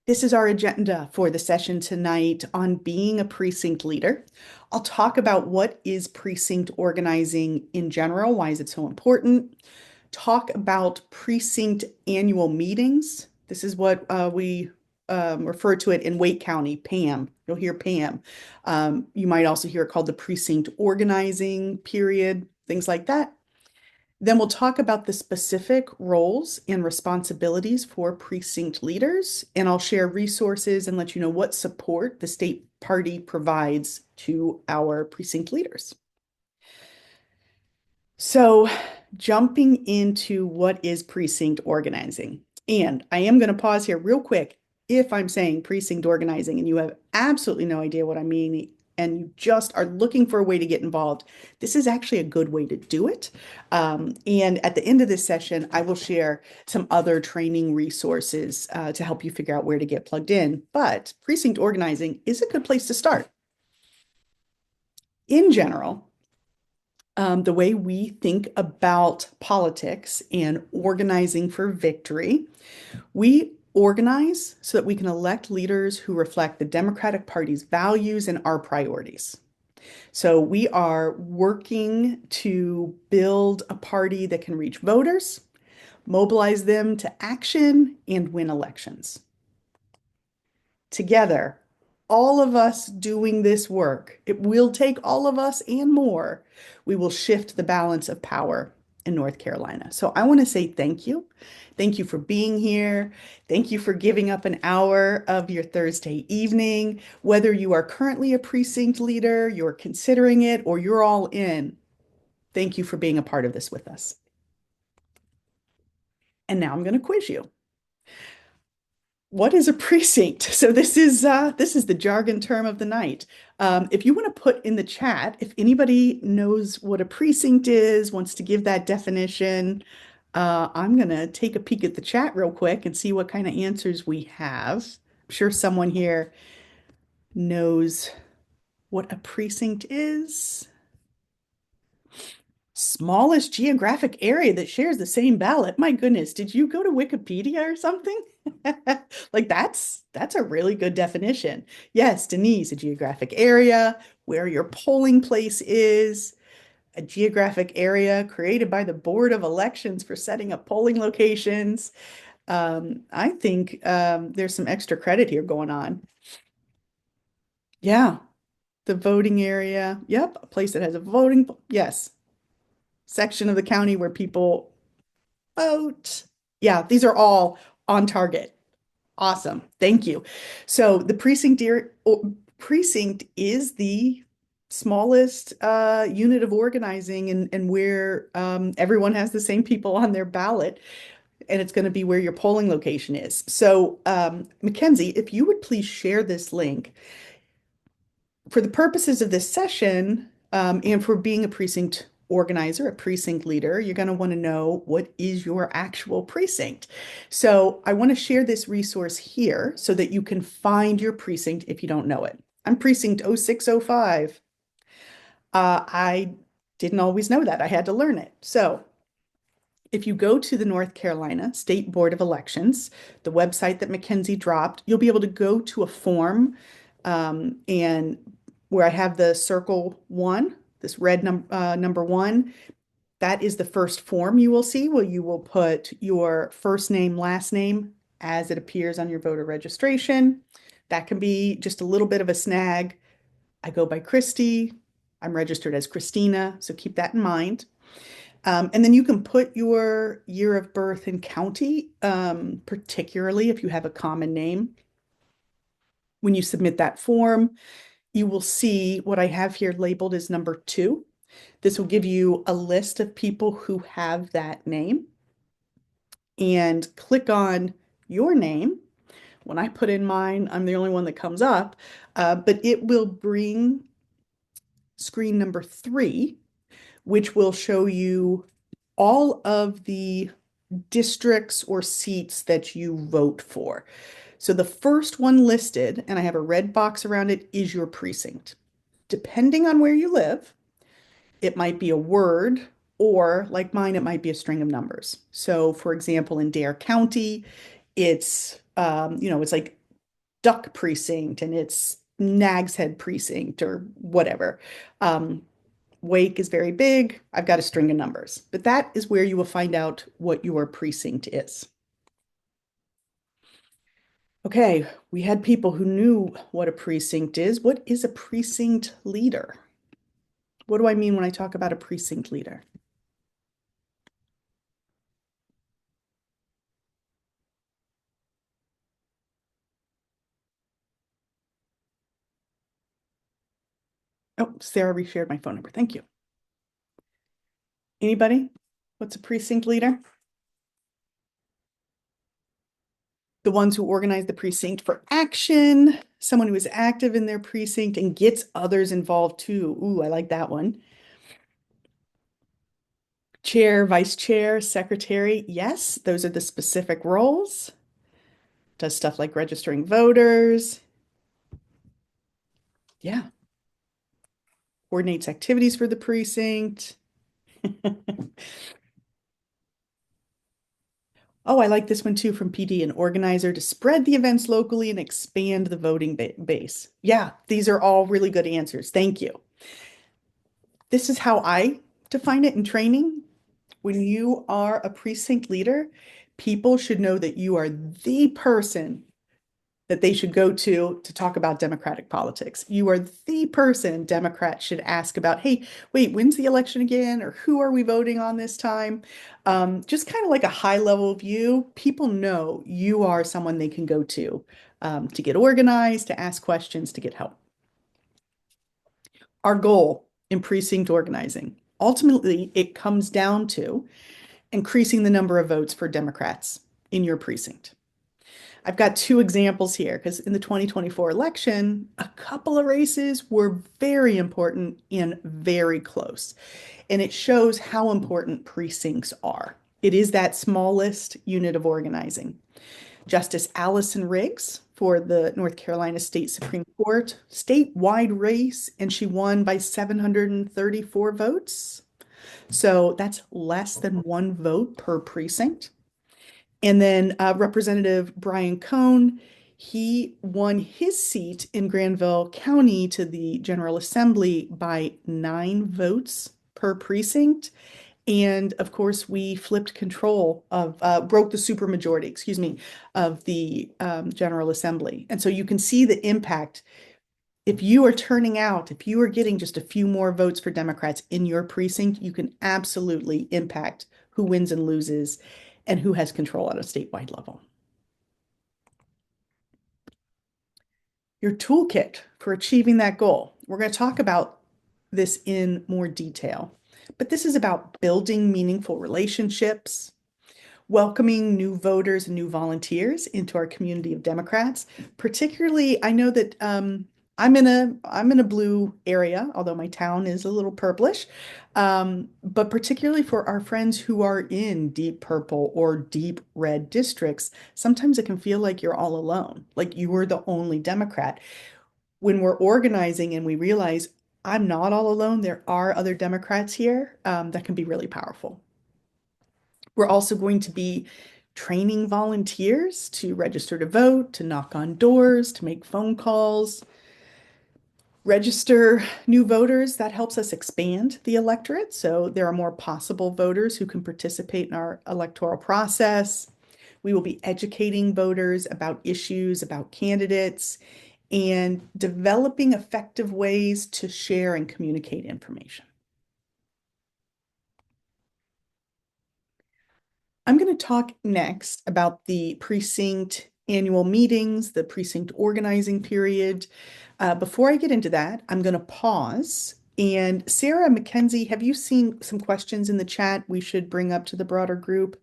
This is our agenda for the session tonight on being a precinct leader. I'll talk about what is precinct organizing in general, why is it so important, talk about precinct annual meetings. This is what we refer to it in Wake County, PAM. You'll hear PAM. You might also hear it called the precinct organizing period, things like that. Then we'll talk about the specific roles and responsibilities for precinct leaders, and I'll share resources and let you know what support the state party provides to our precinct leaders. So, jumping into what is precinct organizing. And I am going to pause here real quick. If I'm saying precinct organizing and you have absolutely no idea what I mean, and you just are looking for a way to get involved, this is actually a good way to do it. And at the end of this session, I will share some other training resources to help you figure out where to get plugged in. But precinct organizing is a good place to start. In general, the way we think about politics and organizing for victory, we organize so that we can elect leaders who reflect the Democratic Party's values and our priorities. So we are working to build a party that can reach voters, mobilize them to action, and win elections. Together, all of us doing this work, it will take all of us and more. We will shift the balance of power in North Carolina. So I want to say thank you. Thank you for being here. Thank you for giving up an hour of your Thursday evening. Whether you are currently a precinct leader, you're considering it, or you're all in, thank you for being a part of this with us. And now I'm going to quiz you. What is a precinct? So this is the jargon term of the night. If you want to put in the chat, if anybody knows what a precinct is, wants to give that definition, I'm gonna take a peek at the chat real quick and see what kind of answers we have. I'm sure someone here knows what a precinct is. Smallest geographic area that shares the same ballot. My goodness, did you go to Wikipedia or something? Like that's a really good definition. Yes, Denise, a geographic area where your polling place is, a geographic area created by the Board of Elections for setting up polling locations. I think there's some extra credit here going on. Yeah, the voting area. Yep, a place that has a voting, yes, section of the county where people vote. Yeah, these are all on target. Awesome. Thank you. So the precinct is the smallest unit of organizing and where everyone has the same people on their ballot, and it's going to be where your polling location is. So Mackenzie, if you would please share this link for the purposes of this session, and for being a precinct organizer, a precinct leader, you're going to want to know what is your actual precinct. So I want to share this resource here so that you can find your precinct if you don't know it. I'm precinct 0605. I didn't always know that. I had to learn it. So if you go to the North Carolina State Board of Elections, the website that Mackenzie dropped, you'll be able to go to a form, and where I have the circle one, this red number one, that is the first form you will see where you will put your first name, last name as it appears on your voter registration. That can be just a little bit of a snag. I go by Christy. I'm registered as Christina, so keep that in mind. And then you can put your year of birth and county, particularly if you have a common name. When you submit that form, you will see what I have here labeled as number 2. This will give you a list of people who have that name. And click on your name. When I put in mine, I'm the only one that comes up, but it will bring screen number 3, which will show you all of the districts or seats that you vote for. So the first one listed, and I have a red box around it, is your precinct. Depending on where you live, it might be a word, or like mine, it might be a string of numbers. So for example, in Dare County, it's it's like Duck Precinct and it's Nag's Head Precinct or whatever. Um, Wake is very big. I've got a string of numbers, but that is where you will find out what your precinct is. Okay, we had people who knew what a precinct is. What is a precinct leader? What do I mean when I talk about a precinct leader? Oh, Sarah reshared my phone number. Thank you. Anybody? What's a precinct leader? The ones who organize the precinct for action, someone who is active in their precinct and gets others involved too. Ooh, I like that one. Chair, vice chair, secretary. Yes, those are the specific roles. Does stuff like registering voters. Yeah. Coordinates activities for the precinct. Oh, I like this one too from PD, an organizer to spread the events locally and expand the voting base. Yeah, these are all really good answers. Thank you. This is how I define it in training. When you are a precinct leader, people should know that you are the person that they should go to talk about Democratic politics. You are the person Democrats should ask about, hey, wait, when's the election again? Or who are we voting on this time? Just kind of like a high level view. People know you are someone they can go to get organized, to ask questions, to get help. Our goal in precinct organizing, ultimately, it comes down to increasing the number of votes for Democrats in your precinct. I've got two examples here because in the 2024 election, a couple of races were very important and very close. And it shows how important precincts are. It is that smallest unit of organizing. Justice Allison Riggs for the North Carolina State Supreme Court, statewide race, and she won by 734 votes. So that's less than one vote per precinct. And then Representative Brian Cohn, he won his seat in Granville County to the General Assembly by 9 votes per precinct. And of course, we flipped control of, broke the supermajority, excuse me, of the General Assembly. And so you can see the impact. If you are turning out, if you are getting just a few more votes for Democrats in your precinct, you can absolutely impact who wins and loses and who has control at a statewide level. Your toolkit for achieving that goal. We're going to talk about this in more detail, but this is about building meaningful relationships, welcoming new voters and new volunteers into our community of Democrats. Particularly, I know that I'm in a blue area, although my town is a little purplish. But particularly for our friends who are in deep purple or deep red districts, sometimes it can feel like you're all alone, like you are the only Democrat. When we're organizing and we realize I'm not all alone, there are other Democrats here, that can be really powerful. We're also going to be training volunteers to register to vote, to knock on doors, to make phone calls, register new voters. That helps us expand the electorate. So there are more possible voters who can participate in our electoral process. We will be educating voters about issues, about candidates, and developing effective ways to share and communicate information. I'm going to talk next about the precinct annual meetings, the precinct organizing period. Before I get into that, I'm going to pause. And Sarah, Mackenzie, have you seen some questions in the chat we should bring up to the broader group?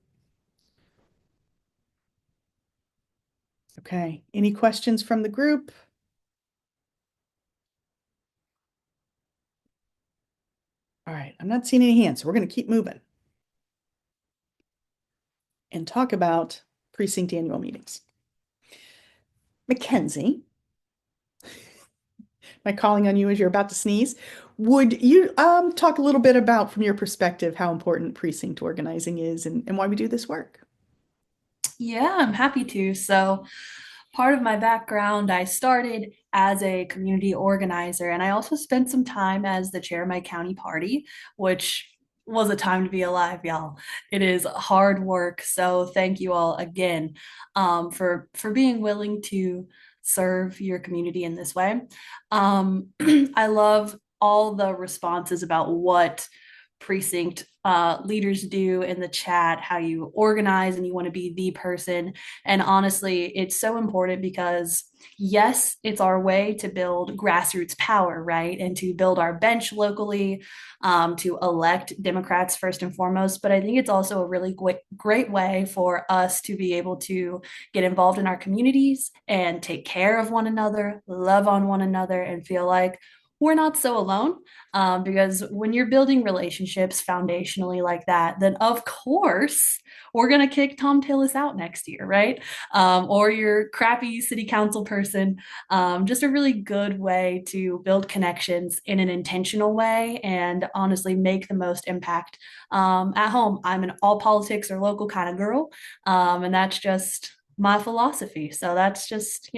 Okay. Any questions from the group? All right. I'm not seeing any hands, so we're going to keep moving and talk about precinct annual meetings. Mackenzie, am I calling on you as you're about to sneeze? Would you talk a little bit about, from your perspective, how important precinct organizing is and why we do this work? Yeah, I'm happy to. So, part of my background, I started as a community organizer, and I also spent some time as the chair of my county party, which was a time to be alive, y'all. It is hard work. So thank you all again for being willing to serve your community in this way. I love all the responses about what precinct leaders do in the chat, how you organize and you want to be the person. And honestly, it's so important because, yes, it's our way to build grassroots power, right? And to build our bench locally, to elect Democrats first and foremost. But I think it's also a really great way for us to be able to get involved in our communities and take care of one another, love on one another, and feel like we're not so alone. Because when you're building relationships foundationally like that, then of course we're going to kick Tom Tillis out next year, right? Or your crappy city council person. Just a really good way to build connections in an intentional way and honestly make the most impact at home. I'm an all politics or local kind of girl, and that's just my philosophy. So that's just,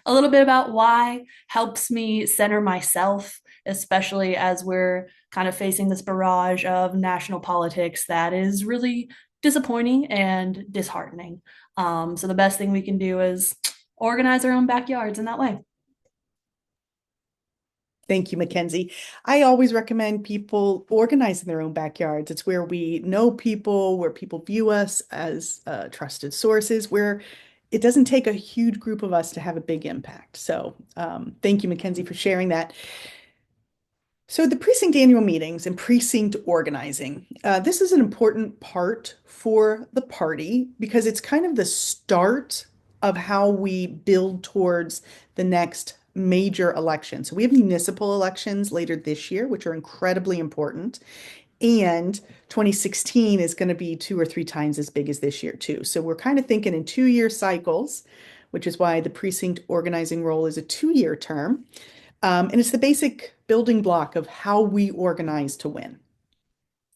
a little bit about why helps me center myself, especially as we're kind of facing this barrage of national politics that is really disappointing and disheartening. So the best thing we can do is organize our own backyards in that way. Thank you, Mackenzie. I always recommend people organize in their own backyards. It's where we know people, where people view us as trusted sources, where it doesn't take a huge group of us to have a big impact. So, thank you, Mackenzie, for sharing that. So, the precinct annual meetings and precinct organizing, this is an important part for the party because it's kind of the start of how we build towards the next major election. So, we have municipal elections later this year, which are incredibly important. And 2016 is going to be 2 or 3 times as big as this year, too. So, we're kind of thinking in 2 year cycles, which is why the precinct organizing role is a 2 year term. And it's the basic building block of how we organize to win.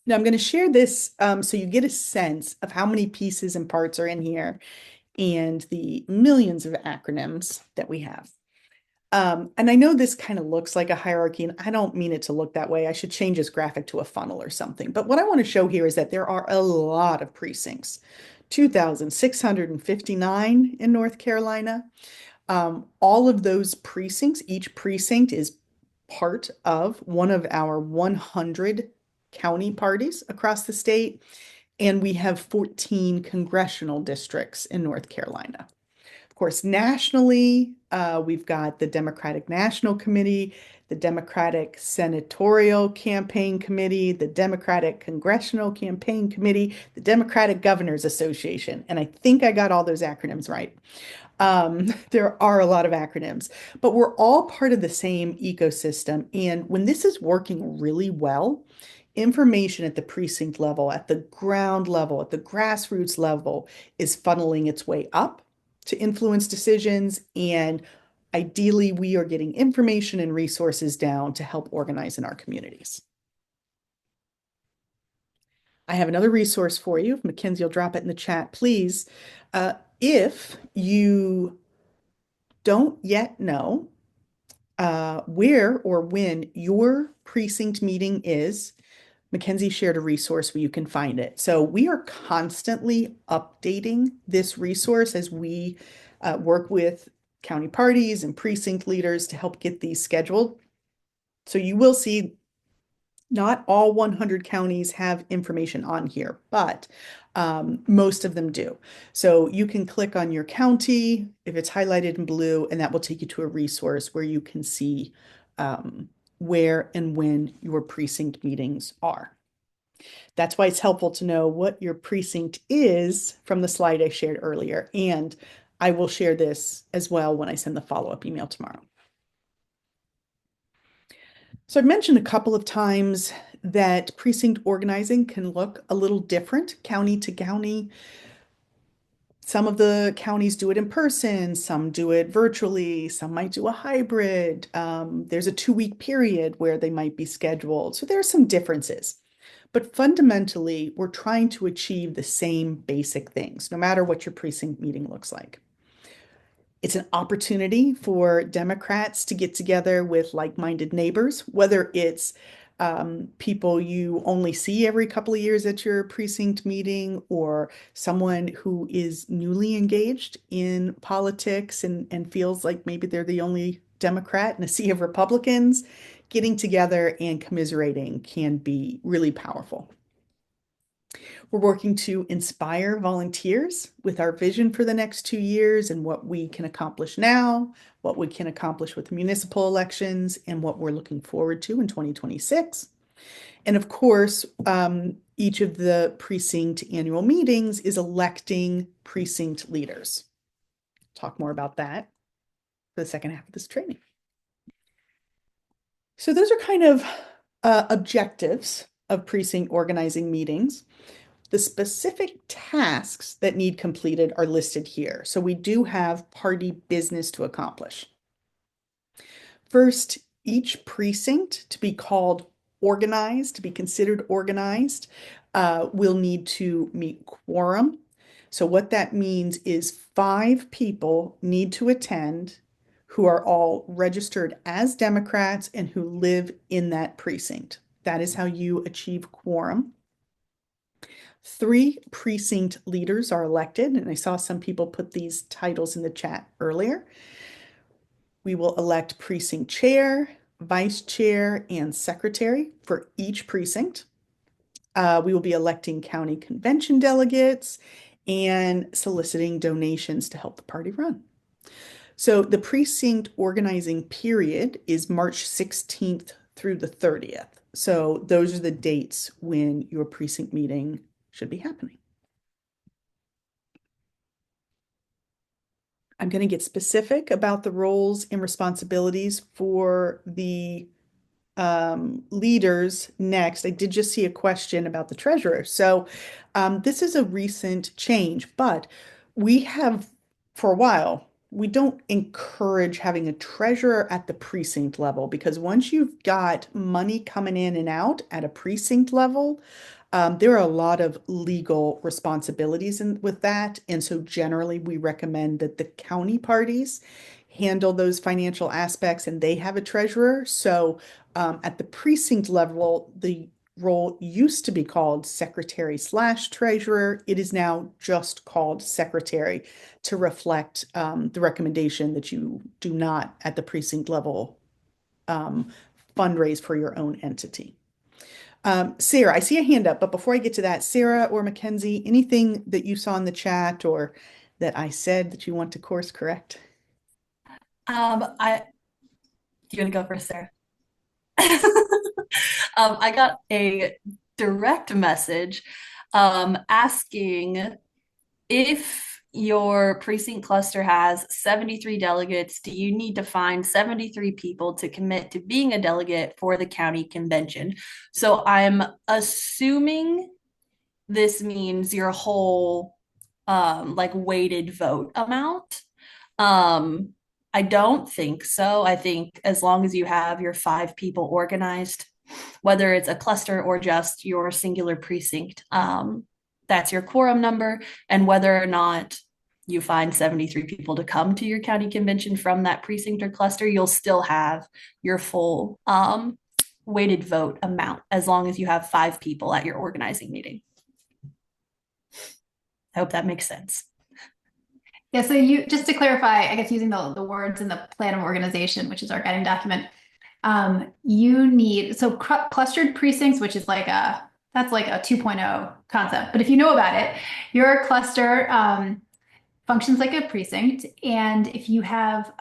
Now, I'm going to share this so you get a sense of how many pieces and parts are in here and the millions of acronyms that we have. And I know this kind of looks like a hierarchy, and I don't mean it to look that way. I should change this graphic to a funnel or something. But what I want to show here is that there are a lot of precincts, 2,659 in North Carolina. All of those precincts, each precinct is part of one of our 100 county parties across the state, and we have 14 congressional districts in North Carolina. Of course, nationally, we've got the Democratic National Committee, the Democratic Senatorial Campaign Committee, the Democratic Congressional Campaign Committee, the Democratic Governors Association. And I think I got all those acronyms right. There are a lot of acronyms, but we're all part of the same ecosystem. And when this is working really well, information at the precinct level, at the ground level, at the grassroots level is funneling its way up to influence decisions. And ideally, we are getting information and resources down to help organize in our communities. I have another resource for you. If Mackenzie will drop it in the chat, please. If you don't yet know where or when your precinct meeting is, Mackenzie shared a resource where you can find it. So we are constantly updating this resource as we work with county parties and precinct leaders to help get these scheduled. So you will see not all 100 counties have information on here, but most of them do. So you can click on your county if it's highlighted in blue, and that will take you to a resource where you can see where and when your precinct meetings are. That's why it's helpful to know what your precinct is from the slide I shared earlier. And I will share this as well when I send the follow-up email tomorrow. So I've mentioned a couple of times that precinct organizing can look a little different county to county. Some of the counties do it in person, some do it virtually, some might do a hybrid. There's a 2 week period where they might be scheduled. So there are some differences. But fundamentally, we're trying to achieve the same basic things, no matter what your precinct meeting looks like. It's an opportunity for Democrats to get together with like-minded neighbors, whether it's people you only see every couple of years at your precinct meeting, or someone who is newly engaged in politics and feels like maybe they're the only Democrat in a sea of Republicans. Getting together and commiserating can be really powerful. We're working to inspire volunteers with our vision for the next 2 years and what we can accomplish now, what we can accomplish with municipal elections, and what we're looking forward to in 2026. And of course, each of the precinct annual meetings is electing precinct leaders. Talk more about that for the second half of this training. So those are kind of objectives of precinct organizing meetings. The specific tasks that need completed are listed here. So we do have party business to accomplish. First, each precinct to be called organized, to be considered organized, will need to meet quorum. So what that means is 5 people need to attend who are all registered as Democrats and who live in that precinct. That is how you achieve quorum. 3 precinct leaders are elected, and I saw some people put these titles in the chat earlier. We will elect precinct chair, vice chair, and secretary for each precinct. We will be electing county convention delegates and soliciting donations to help the party run. So the precinct organizing period is March 16th through the 30th. So those are the dates when your precinct meeting should be happening. I'm going to get specific about the roles and responsibilities for the leaders next. I did just see a question about the treasurer. So this is a recent change, but we have for a while, we don't encourage having a treasurer at the precinct level because once you've got money coming in and out at a precinct level, there are a lot of legal responsibilities with that. And so generally we recommend that the county parties handle those financial aspects and they have a treasurer. So at the precinct level, the role used to be called secretary/treasurer. It is now just called secretary to reflect the recommendation that you do not at the precinct level fundraise for your own entity. Sarah, I see a hand up, but before I get to that, Sarah or Mackenzie, anything that you saw in the chat or that I said that you want to course correct? I You gonna go first, Sarah? I got a direct message asking if your precinct cluster has 73 delegates, do you need to find 73 people to commit to being a delegate for the county convention? So I'm assuming this means your whole like weighted vote amount. Um, I don't think so. I think as long as you have your 5 people organized, whether it's a cluster or just your singular precinct, that's your quorum number. And whether or not you find 73 people to come to your county convention from that precinct or cluster, you'll still have your full weighted vote amount as long as you have 5 people at your organizing meeting. I hope that makes sense. Yeah, so you just to clarify, I guess using the words in the plan of organization, which is our guiding document, you need clustered precincts, which is that's like a 2.0 concept. But if you know about it, your cluster functions like a precinct, and if you have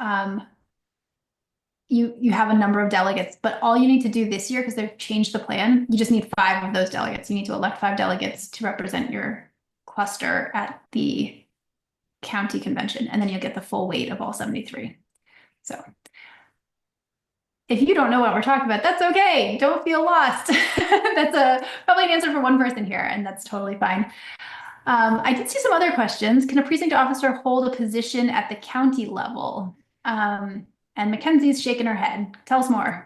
you have a number of delegates, but all you need to do this year, because they've changed the plan, you just need 5 of those delegates. You need to elect 5 delegates to represent your cluster at the county convention, and then you'll get the full weight of all 73. So if you don't know what we're talking about, that's okay. Don't feel lost. That's probably an answer for one person here, and that's totally fine. I did see some other questions. Can a precinct officer hold a position at the county level? And Mackenzie's shaking her head. Tell us more.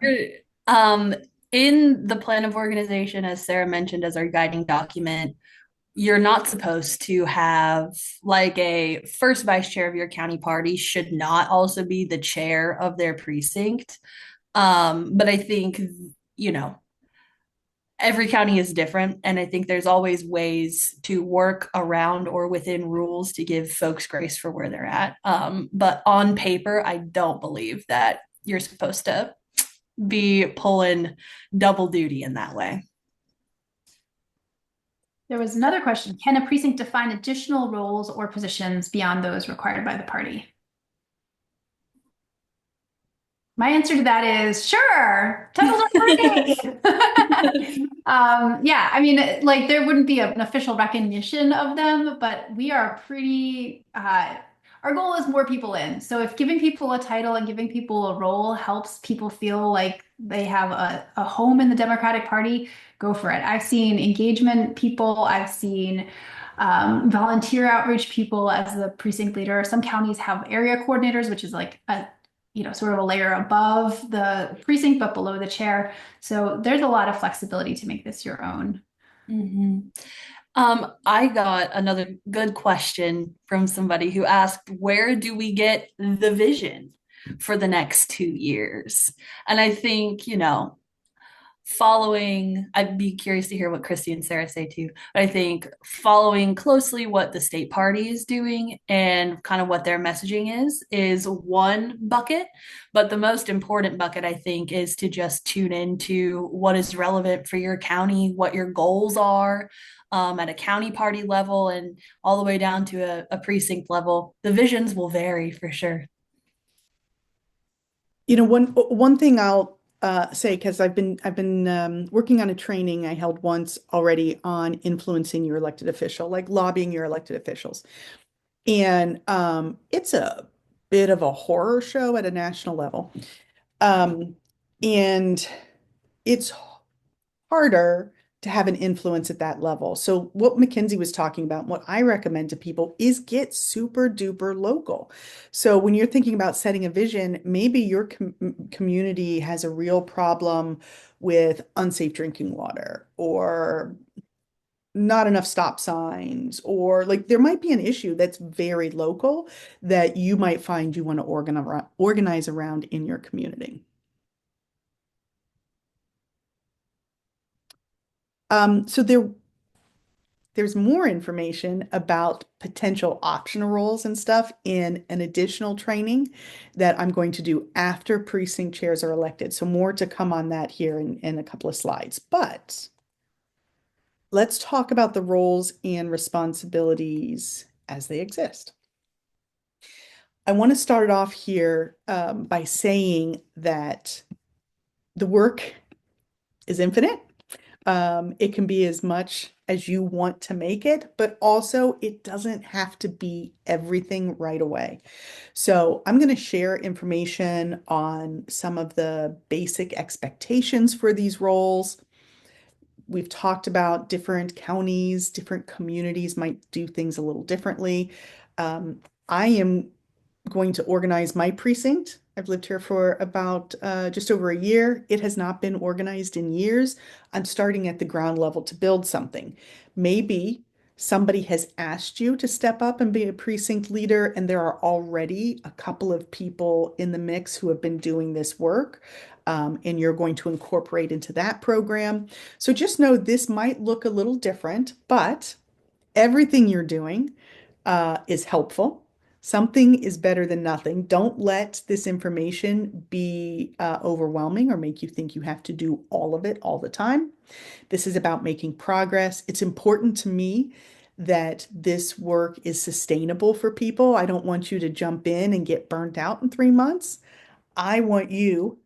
In the plan of organization, as Sarah mentioned, as our guiding document, you're not supposed to have like a first vice chair of your county party should not also be the chair of their precinct. But I think, you know, every county is different. And I think there's always ways to work around or within rules to give folks grace for where they're at. But on paper, I don't believe that you're supposed to be pulling double duty in that way. There was another question. Can a precinct define additional roles or positions beyond those required by the party? My answer to that is sure. Titles are free. Yeah, I mean, like there wouldn't be an official recognition of them, but we are pretty. Our goal is more people in. So if giving people a title and giving people a role helps people feel like they have a home in the Democratic Party, go for it. I've seen engagement people. I've seen volunteer outreach people as the precinct leader. Some counties have area coordinators, which is like a sort of a layer above the precinct, but below the chair. So there's a lot of flexibility to make this your own. Mm-hmm. I got another good question from somebody who asked, where do we get the vision for the next 2 years? And I think, I'd be curious to hear what Christy and Sarah say too. But I think following closely what the state party is doing and kind of what their messaging is one bucket. But the most important bucket, I think, is to just tune into what is relevant for your county, what your goals are at a county party level and all the way down to a precinct level. The visions will vary for sure. One thing I'll say, because I've been working on a training I held once already on influencing your elected official, like lobbying your elected officials. And it's a bit of a horror show at a national level. Um, and it's harder to have an influence at that level. So what Mackenzie was talking about, what I recommend to people is get super duper local. So when you're thinking about setting a vision, maybe your community has a real problem with unsafe drinking water or not enough stop signs, or like there might be an issue that's very local that you might find you want to organize around in your community. So there's more information about potential optional roles and stuff in an additional training that I'm going to do after precinct chairs are elected. So more to come on that here in a couple of slides. But let's talk about the roles and responsibilities as they exist. I want to start off here by saying that the work is infinite. It can be as much as you want to make it, but also it doesn't have to be everything right away. So I'm going to share information on some of the basic expectations for these roles. We've talked about different counties, different communities might do things a little differently. I am going to organize my precinct. I've lived here for about just over a year. It has not been organized in years. I'm starting at the ground level to build something. Maybe somebody has asked you to step up and be a precinct leader, and there are already a couple of people in the mix who have been doing this work, and you're going to incorporate into that program. So just know this might look a little different, but everything you're doing is helpful. Something is better than nothing. Don't let this information be overwhelming or make you think you have to do all of it all the time. This is about making progress. It's important to me that this work is sustainable for people. I don't want you to jump in and get burnt out in 3 months. I want you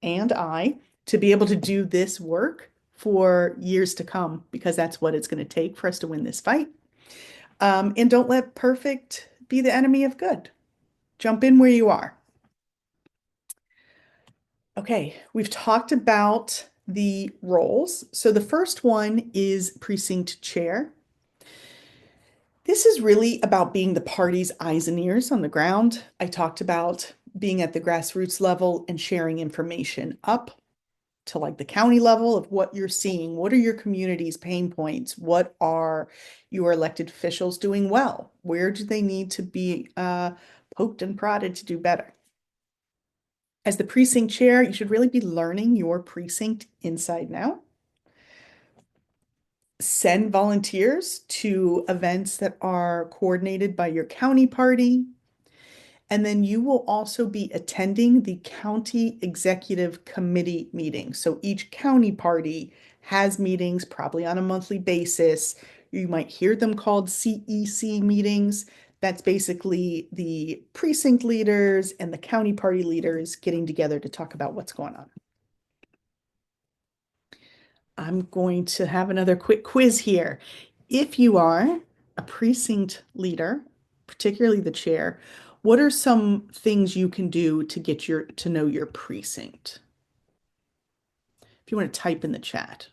and I to be able to do this work for years to come because that's what it's going to take for us to win this fight. And don't let perfect be the enemy of good. Jump in where you are. Okay, we've talked about the roles. So the first one is precinct chair. This is really about being the party's eyes and ears on the ground. I talked about being at the grassroots level and sharing information up. to like the county level of what you're seeing. What are your community's pain points? What are your elected officials doing well? Where do they need to be poked and prodded to do better? As the precinct chair, you should really be learning your precinct inside now. Send volunteers to events that are coordinated by your county party. And then you will also be attending the county executive committee meeting. So each county party has meetings, probably on a monthly basis. You might hear them called CEC meetings. That's basically the precinct leaders and the county party leaders getting together to talk about what's going on. I'm going to have another quick quiz here. If you are a precinct leader, particularly the chair, what are some things you can do to get to know your precinct? If you want to type in the chat.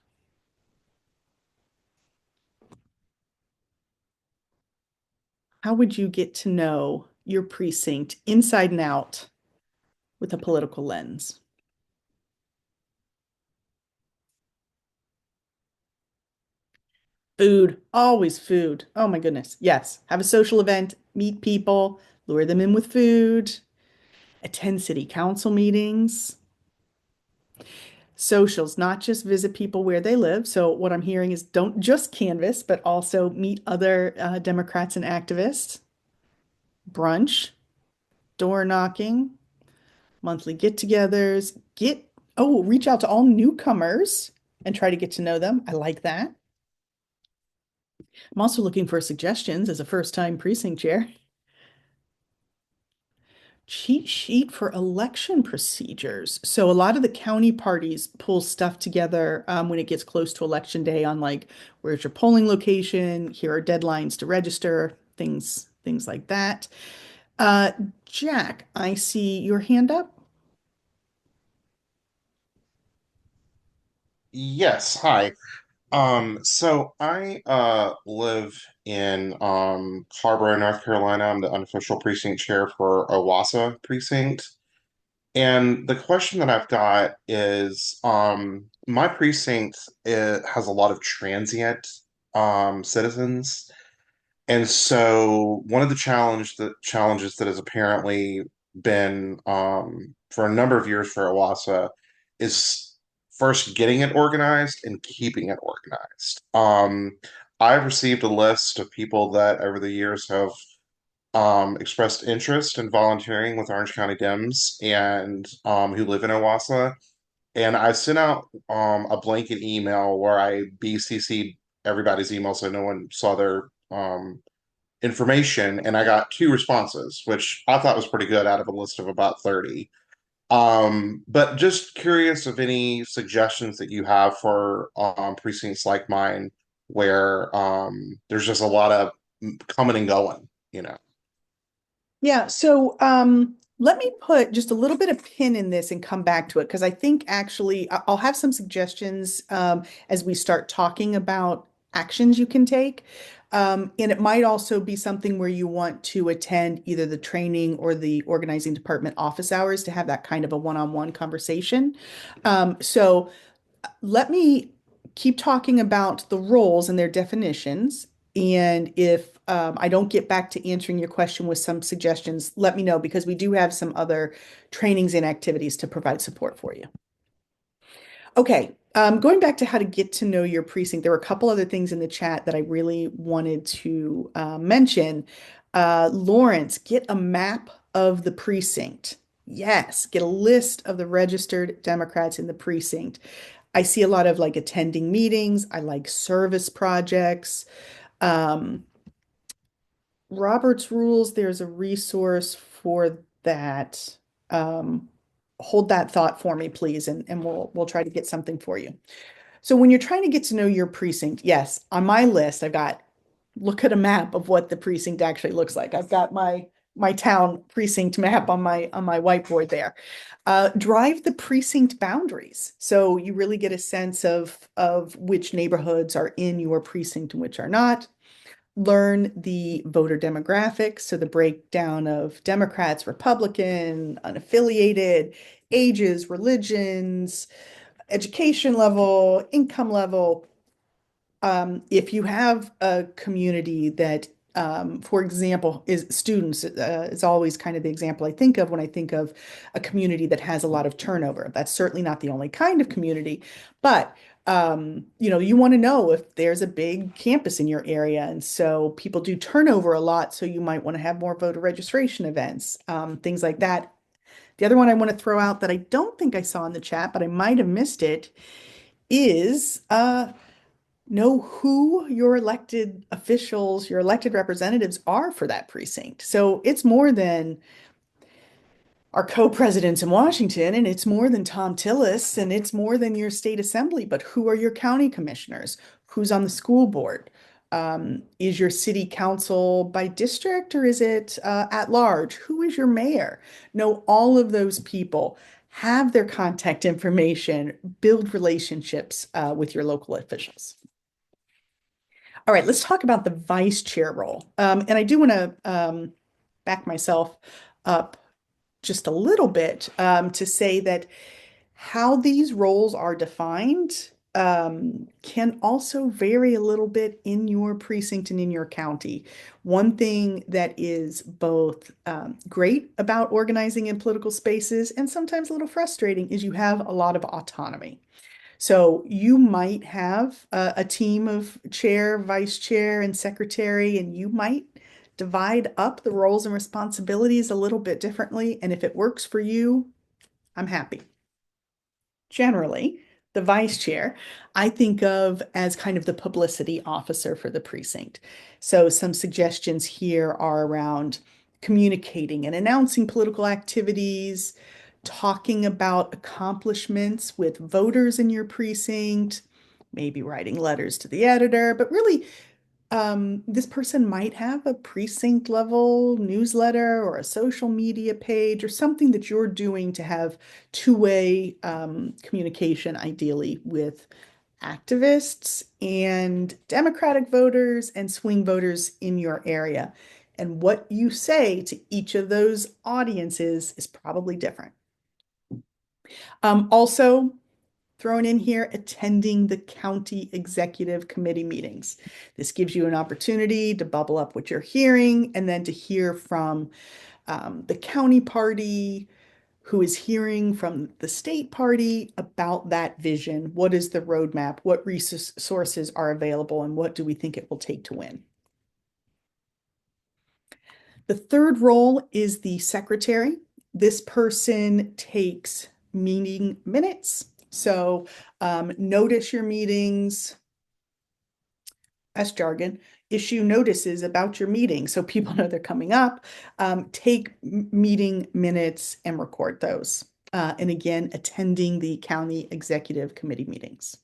How would you get to know your precinct inside and out with a political lens? Food, always food. Oh my goodness. Yes. Have a social event, meet people, lure them in with food, attend city council meetings. Socials, not just visit people where they live. So what I'm hearing is don't just canvass, but also meet other Democrats and activists. Brunch, door knocking, monthly get-togethers. Reach out to all newcomers and try to get to know them. I like that. I'm also looking for suggestions as a first-time precinct chair. Cheat sheet for election procedures. So a lot of the county parties pull stuff together when it gets close to election day on like, where's your polling location? Here are deadlines to register, things like that. Uh, Jack, I see your hand up. Yes, hi. So I live in Harborough, North Carolina. I'm the unofficial precinct chair for Owassa precinct. And the question that I've got is my precinct, it has a lot of transient citizens. And so one of the challenges that has apparently been for a number of years for Owassa is first getting it organized and keeping it organized. I've received a list of people that over the years have expressed interest in volunteering with Orange County Dems and who live in Owassa. And I sent out a blanket email where I BCC'd everybody's email so no one saw their information, and I got two responses, which I thought was pretty good out of a list of about 30. But just curious of any suggestions that you have for precincts like mine where there's just a lot of coming and going, you know. Yeah, so let me put just a little bit of pin in this and come back to it because I think actually I'll have some suggestions as we start talking about actions you can take. And it might also be something where you want to attend either the training or the organizing department office hours to have that kind of a one-on-one conversation. So let me keep talking about the roles and their definitions. And if I don't get back to answering your question with some suggestions, let me know because we do have some other trainings and activities to provide support for you. Okay, going back to how to get to know your precinct, there were a couple other things in the chat that I really wanted to mention. Lawrence, get a map of the precinct. Yes, get a list of the registered Democrats in the precinct. I see a lot of like attending meetings. I like service projects. Um, Robert's Rules, there's a resource for that. Um, Hold that thought for me, please, and we'll try to get something for you. So when you're trying to get to know your precinct, yes, on my list, I've got look at a map of what the precinct actually looks like. I've got my town precinct map on my whiteboard there. Drive the precinct boundaries. So you really get a sense of which neighborhoods are in your precinct and which are not. Learn the voter demographics, so the breakdown of Democrats, Republican, unaffiliated, ages, religions, education level, income level. If you have a community that, for example, is students, is always kind of the example I think of when I think of a community that has a lot of turnover. That's certainly not the only kind of community, but you want to know if there's a big campus in your area, and so people do turnover a lot. So you might want to have more voter registration events, things like that. The other one I want to throw out that I don't think I saw in the chat, but I might have missed it, is know who your elected officials, your elected representatives are for that precinct. So it's more than our co-presidents in Washington, and it's more than Tom Tillis, and it's more than your state assembly, but who are your county commissioners? Who's on the school board? Is your city council by district, or is it at large? Who is your mayor? Know all of those people, have their contact information, build relationships with your local officials. All right, let's talk about the vice chair role. And I do want to back myself up just a little bit to say that how these roles are defined can also vary a little bit in your precinct and in your county. One thing that is both great about organizing in political spaces and sometimes a little frustrating is you have a lot of autonomy. So you might have a team of chair, vice chair, and secretary, and you might divide up the roles and responsibilities a little bit differently. And if it works for you, I'm happy. Generally, the vice chair, I think of as kind of the publicity officer for the precinct. So some suggestions here are around communicating and announcing political activities, talking about accomplishments with voters in your precinct, maybe writing letters to the editor, but really this person might have a precinct level newsletter or a social media page or something that you're doing to have two-way communication, ideally with activists and Democratic voters and swing voters in your area. And what you say to each of those audiences is probably different. Also, thrown in here, attending the county executive committee meetings. This gives you an opportunity to bubble up what you're hearing and then to hear from the county party who is hearing from the state party about that vision. What is the roadmap? What resources are available? And what do we think it will take to win? The third role is the secretary. This person takes meeting minutes. So notice your meetings, that's jargon, issue notices about your meeting so people know they're coming up, take meeting minutes and record those. And again, attending the county executive committee meetings.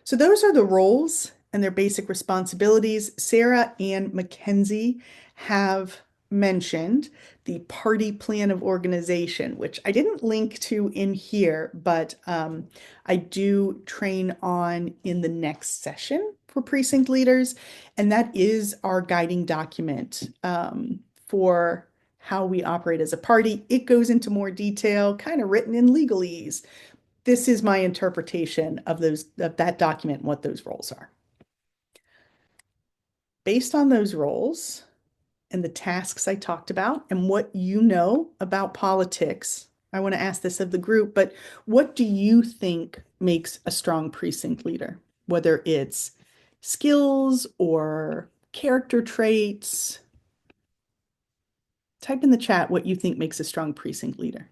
So those are the roles and their basic responsibilities. Sarah and Mackenzie have mentioned the party plan of organization, which I didn't link to in here, but I do train on in the next session for precinct leaders. And that is our guiding document for how we operate as a party. It goes into more detail, kind of written in legalese. This is my interpretation of that document and what those roles are. Based on those roles and the tasks I talked about and what you know about politics, I want to ask this of the group, but what do you think makes a strong precinct leader? Whether it's skills or character traits, type in the chat what you think makes a strong precinct leader.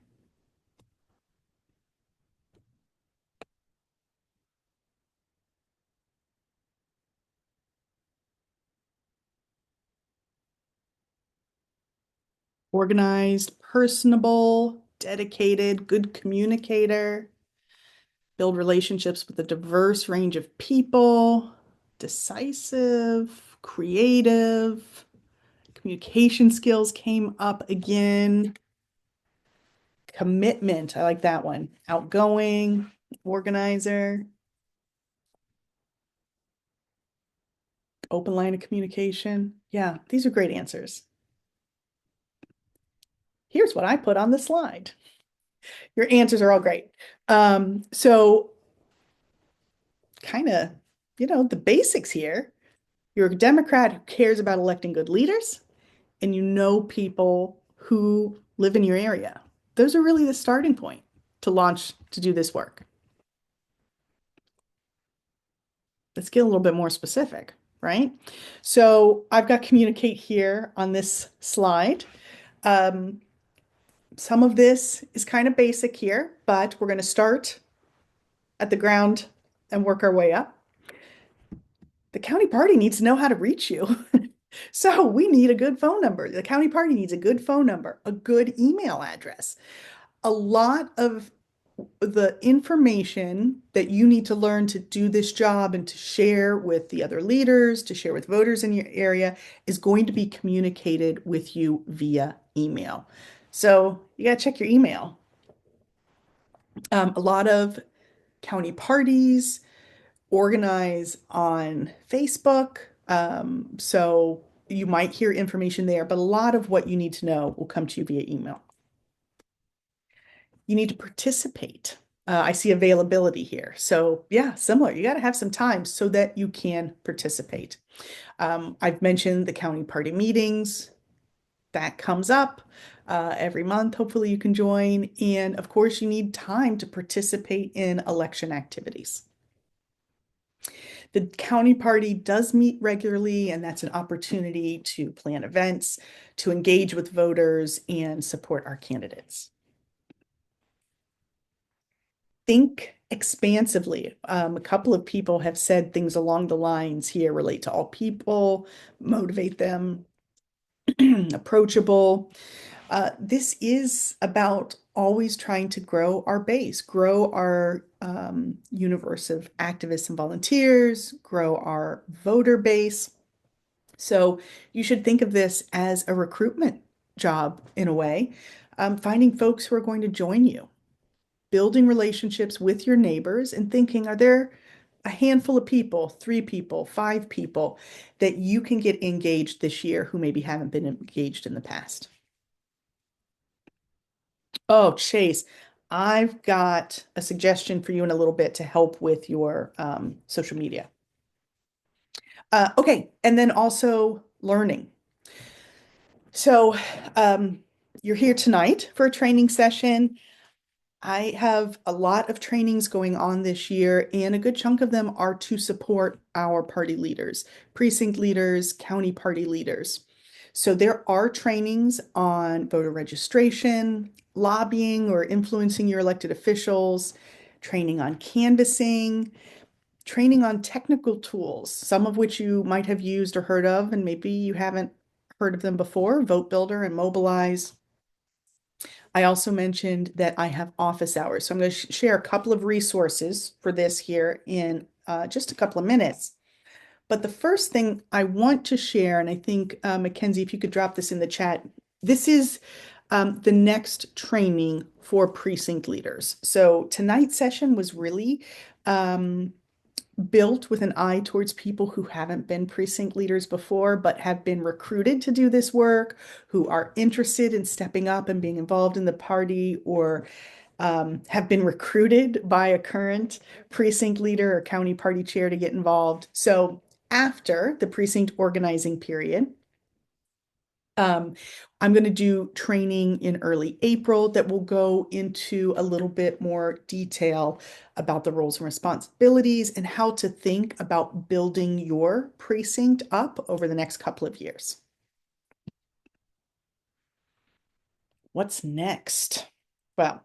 Organized, personable, dedicated, good communicator, build relationships with a diverse range of people, decisive, creative, communication skills came up again. Commitment, I like that one. Outgoing, organizer, open line of communication. Yeah, these are great answers. Here's what I put on the slide. Your answers are all great. So kind of, the basics here. You're a Democrat who cares about electing good leaders, and you know people who live in your area. Those are really the starting point to launch to do this work. Let's get a little bit more specific, right? So I've got communicate here on this slide. Um, some of this is kind of basic here, but we're going to start at the ground and work our way up. The county party needs to know how to reach you. So we need a good phone number. The county party needs a good phone number, a good email address. A lot of the information that you need to learn to do this job and to share with the other leaders, to share with voters in your area, is going to be communicated with you via email. So you got to check your email. A lot of county parties organize on Facebook. So you might hear information there, but a lot of what you need to know will come to you via email. You need to participate. I see availability here. So yeah, similar. You got to have some time so that you can participate. I've mentioned the county party meetings. That comes up every month. Hopefully you can join. And of course, you need time to participate in election activities. The county party does meet regularly, and that's an opportunity to plan events, to engage with voters, and support our candidates. Think expansively. A couple of people have said things along the lines here: relate to all people, motivate them, approachable. This is about always trying to grow our base, grow our universe of activists and volunteers, grow our voter base. So you should think of this as a recruitment job in a way, finding folks who are going to join you, building relationships with your neighbors and thinking, are there a handful of people, 3 people, 5 people that you can get engaged this year who maybe haven't been engaged in the past? Oh, Chase, I've got a suggestion for you in a little bit to help with your social media. Okay, and then also learning. So you're here tonight for a training session. I have a lot of trainings going on this year, and a good chunk of them are to support our party leaders, precinct leaders, county party leaders. So there are trainings on voter registration, lobbying or influencing your elected officials, training on canvassing, training on technical tools, some of which you might have used or heard of, and maybe you haven't heard of them before, Vote Builder and Mobilize. I also mentioned that I have office hours. So I'm going to share a couple of resources for this here in just a couple of minutes. But the first thing I want to share, and I think, Mackenzie, if you could drop this in the chat, this is the next training for precinct leaders. So tonight's session was really built with an eye towards people who haven't been precinct leaders before, but have been recruited to do this work, who are interested in stepping up and being involved in the party, or have been recruited by a current precinct leader or county party chair to get involved. So after the precinct organizing period, I'm going to do training in early April that will go into a little bit more detail about the roles and responsibilities and how to think about building your precinct up over the next couple of years. What's next? Well,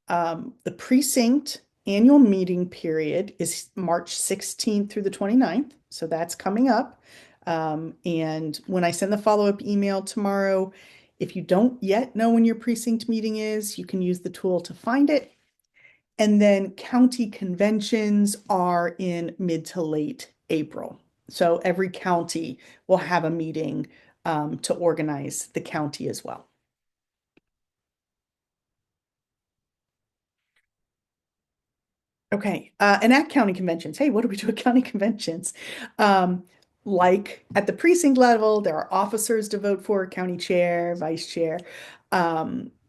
the precinct annual meeting period is March 16th through the 29th. So that's coming up. And when I send the follow-up email tomorrow, if you don't yet know when your precinct meeting is, you can use the tool to find it. And then county conventions are in mid to late April. So every county will have a meeting to organize the county as well. Okay, and at county conventions, hey, what do we do at county conventions? Like at the precinct level, there are officers to vote for, county chair, vice chair.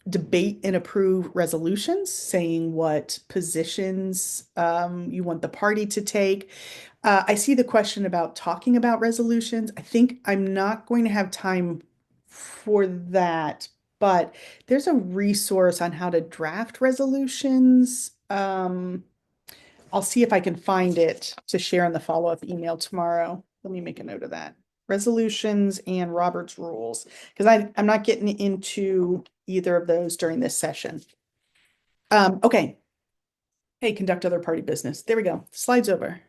debate and approve resolutions, saying what positions you want the party to take. I see the question about talking about resolutions. I think I'm not going to have time for that, but there's a resource on how to draft resolutions. I'll see if I can find it to share in the follow-up email tomorrow. Let me make a note of that. Resolutions and Robert's rules, because I'm not getting into either of those during this session. Okay. Hey, conduct other party business. There we go. Slides over.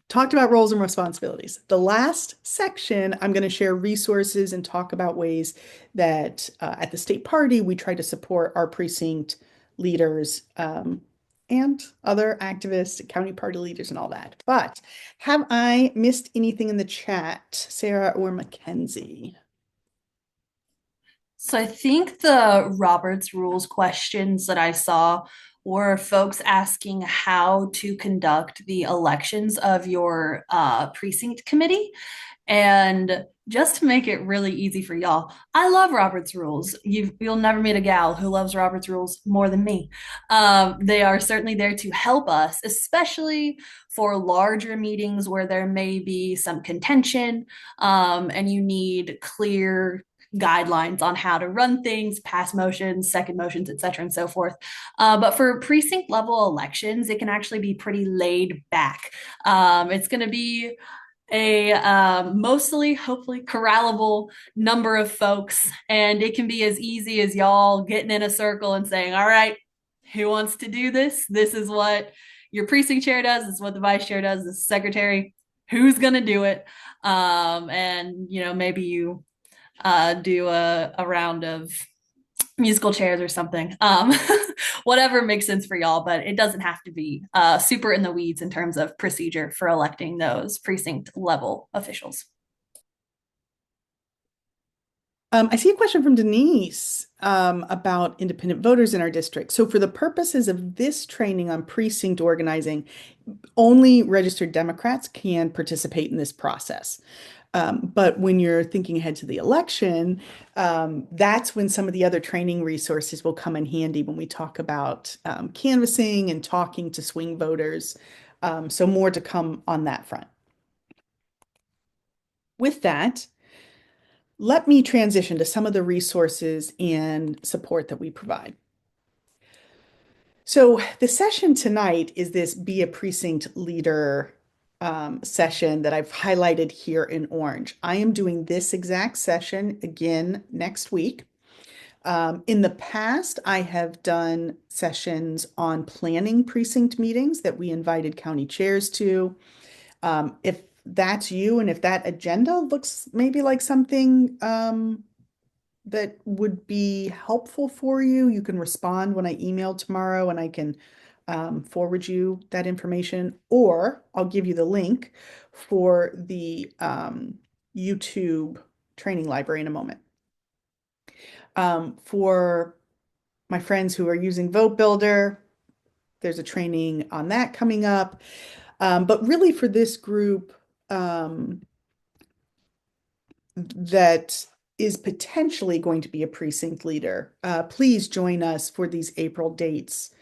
Talked about roles and responsibilities. The last section, I'm going to share resources and talk about ways that at the state party, we try to support our precinct leaders and other activists, county party leaders, and all that. But have I missed anything in the chat, Sarah or Mackenzie? So I think the Roberts Rules questions that I saw were folks asking how to conduct the elections of your precinct committee. And just to make it really easy for y'all, I love Robert's Rules. You'll never meet a gal who loves Robert's Rules more than me. They are certainly there to help us, especially for larger meetings where there may be some contention and you need clear guidelines on how to run things, pass motions, second motions, et cetera, and so forth. But for precinct level elections, it can actually be pretty laid back. It's going to be a mostly, hopefully, corrallable number of folks, and it can be as easy as y'all getting in a circle and saying, all right, who wants to do this? This is what your precinct chair does. This is what the vice chair does. This is secretary. Who's going to do it? And, maybe you do a round of musical chairs or something. Whatever makes sense for y'all, but it doesn't have to be super in the weeds in terms of procedure for electing those precinct level officials. I see a question from Denise about independent voters in our district. So for the purposes of this training on precinct organizing, only registered Democrats can participate in this process. But when you're thinking ahead to the election, that's when some of the other training resources will come in handy when we talk about canvassing and talking to swing voters. So more to come on that front. With that, let me transition to some of the resources and support that we provide. So the session tonight is this Be a Precinct Leader session that I've highlighted here in orange. I am doing this exact session again next week. In the past, I have done sessions on planning precinct meetings that we invited county chairs to. If that's you and if that agenda looks maybe like something that would be helpful for you, you can respond when I email tomorrow and I can forward you that information, or I'll give you the link for the YouTube training library in a moment. For my friends who are using Vote Builder, there's a training on that coming up. But really for this group that is potentially going to be a precinct leader, please join us for these April dates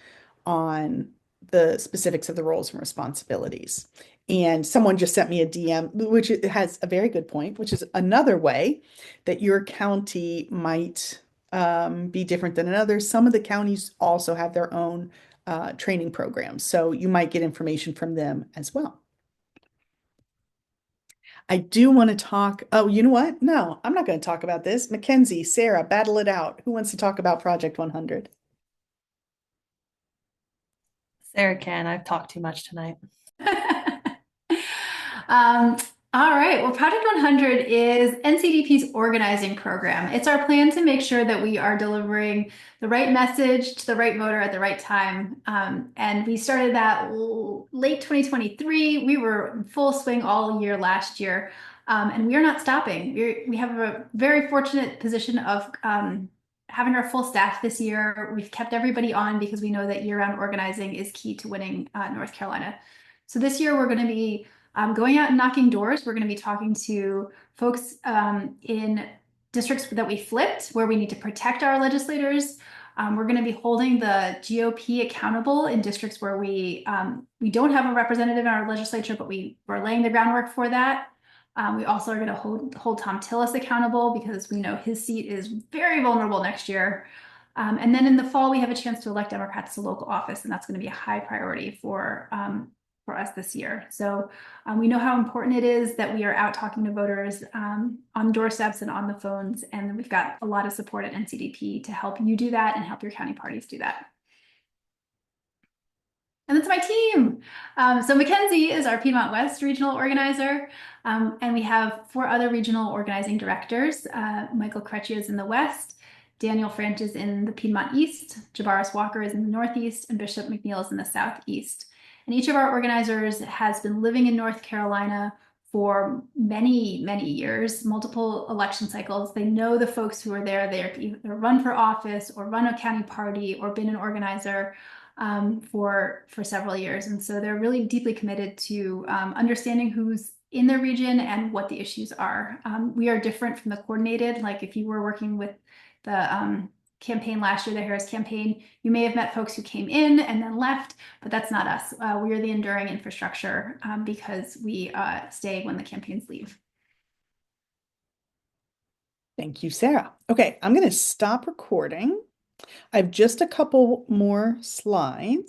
on the specifics of the roles and responsibilities. And someone just sent me a DM, which has a very good point, which is another way that your county might be different than another. Some of the counties also have their own training programs, so you might get information from them as well. I do want to talk. Oh, you know what? No, I'm not going to talk about this. Mackenzie, Sarah, battle it out. Who wants to talk about Project 100? Sarah can. I've talked too much tonight. All right. Well, Project 100 is NCDP's organizing program. It's our plan to make sure that we are delivering the right message to the right voter at the right time. And we started that late 2023. We were in full swing all year last year. And we are not stopping. We have a very fortunate position of having our full staff this year. We've kept everybody on because we know that year-round organizing is key to winning North Carolina. So this year we're going to be going out and knocking doors. We're going to be talking to folks in districts that we flipped, where we need to protect our legislators. We're going to be holding the GOP accountable in districts where we don't have a representative in our legislature, but we're laying the groundwork for that. We also are going to hold Tom Tillis accountable because we know his seat is very vulnerable next year. And then in the fall, we have a chance to elect Democrats to local office, and that's going to be a high priority for us this year. So we know how important it is that we are out talking to voters on doorsteps and on the phones, and we've got a lot of support at NCDP to help you do that and help your county parties do that. And that's my team. So Mackenzie is our Piedmont West regional organizer. And we have 4 other regional organizing directors. Michael Creccia is in the West, Daniel Franch is in the Piedmont East, Jabaris Walker is in the Northeast, and Bishop McNeil is in the Southeast. And each of our organizers has been living in North Carolina for many, many years, multiple election cycles. They know the folks who are there. They either run for office or run a county party or been an organizer for several years. And so they're really deeply committed to understanding who's in their region and what the issues are. We are different from the coordinated. Like if you were working with the campaign last year, the Harris campaign, you may have met folks who came in and then left, but that's not us. We are the enduring infrastructure because we stay when the campaigns leave. Thank you, Sarah. Okay, I'm going to stop recording. I have just a couple more slides.